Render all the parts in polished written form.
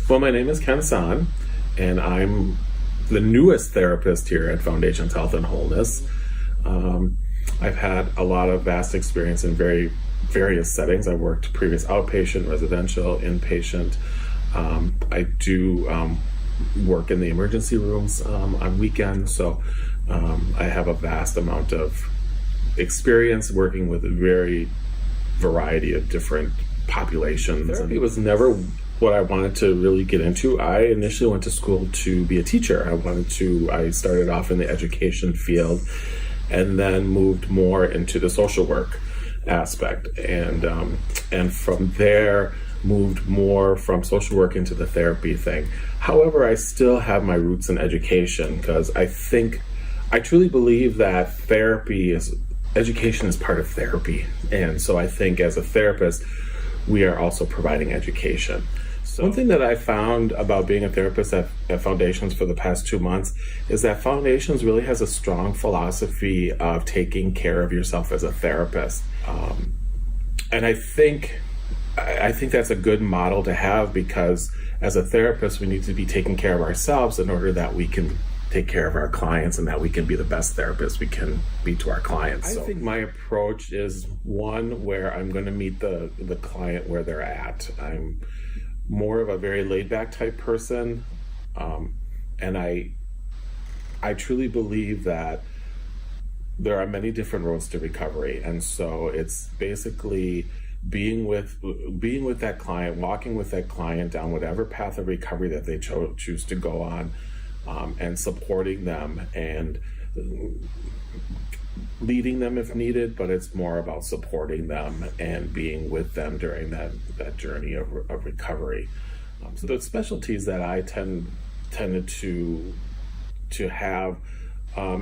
Well, my name is Ken Sann, and I'm the newest therapist here at Foundations Health and Wholeness. I've had a lot of vast experience in various settings. I worked previous outpatient, residential, inpatient. I do work in the emergency rooms on weekends, so I have a vast amount of experience working with a very variety of different populations. Therapy was never what I wanted to really get into. I initially went to school to be a teacher. I started off in the education field and then moved more into the social work aspect. And from there, moved more from social work into the therapy thing. However, I still have my roots in education because I truly believe that education is part of therapy. And so I think as a therapist, we are also providing education. So one thing that I found about being a therapist at Foundations for the past 2 months is that Foundations really has a strong philosophy of taking care of yourself as a therapist. And I think that's a good model to have, because as a therapist, we need to be taking care of ourselves in order that we can take care of our clients and that we can be the best therapists we can be to our clients. I think my approach is one where I'm going to meet the client where they're at. I'm more of a very laid-back type person, and I truly believe that there are many different roads to recovery, and so it's basically being with that client, walking with that client down whatever path of recovery that they choose to go on, and supporting them and leading them if needed, but it's more about supporting them and being with them during that journey of recovery. So the specialties that I tended to have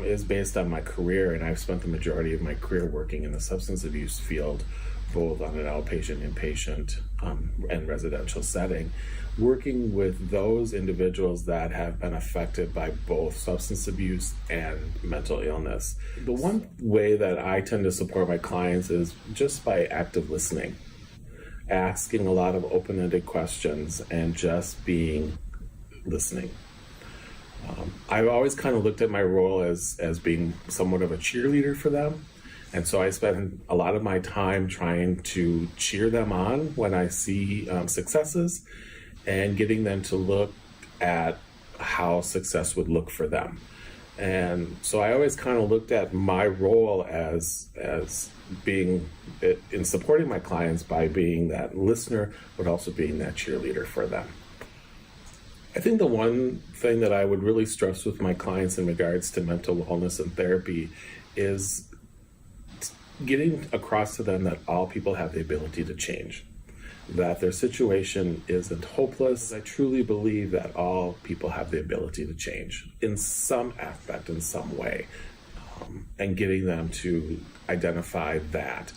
is based on my career, and I've spent the majority of my career working in the substance abuse field, both on an outpatient, inpatient, and residential setting, working with those individuals that have been affected by both substance abuse and mental illness. The one way that I tend to support my clients is just by active listening, asking a lot of open-ended questions and just listening. I've always kind of looked at my role as being somewhat of a cheerleader for them. And so I spend a lot of my time trying to cheer them on when I see successes, and getting them to look at how success would look for them. And so I always kind of looked at my role as being in supporting my clients by being that listener, but also being that cheerleader for them. I think the one thing that I would really stress with my clients in regards to mental wellness and therapy is getting across to them that all people have the ability to change, that their situation isn't hopeless. I truly believe that all people have the ability to change in some aspect, in some way, and getting them to identify that.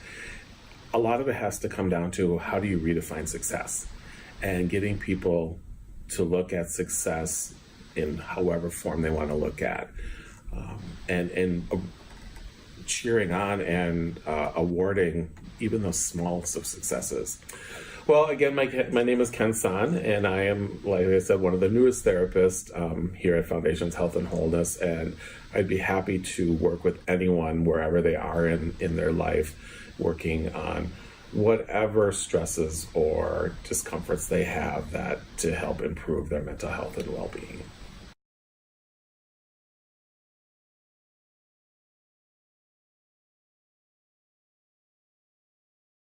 A lot of it has to come down to how do you redefine success, and getting people to look at success in however form they want to look at, and cheering on and awarding even those smallest of successes. Well, again, my name is Ken Sann, and I am, like I said, one of the newest therapists here at Foundations Health and Wholeness, and I'd be happy to work with anyone wherever they are in their life, working on whatever stresses or discomforts they have to help improve their mental health and well-being.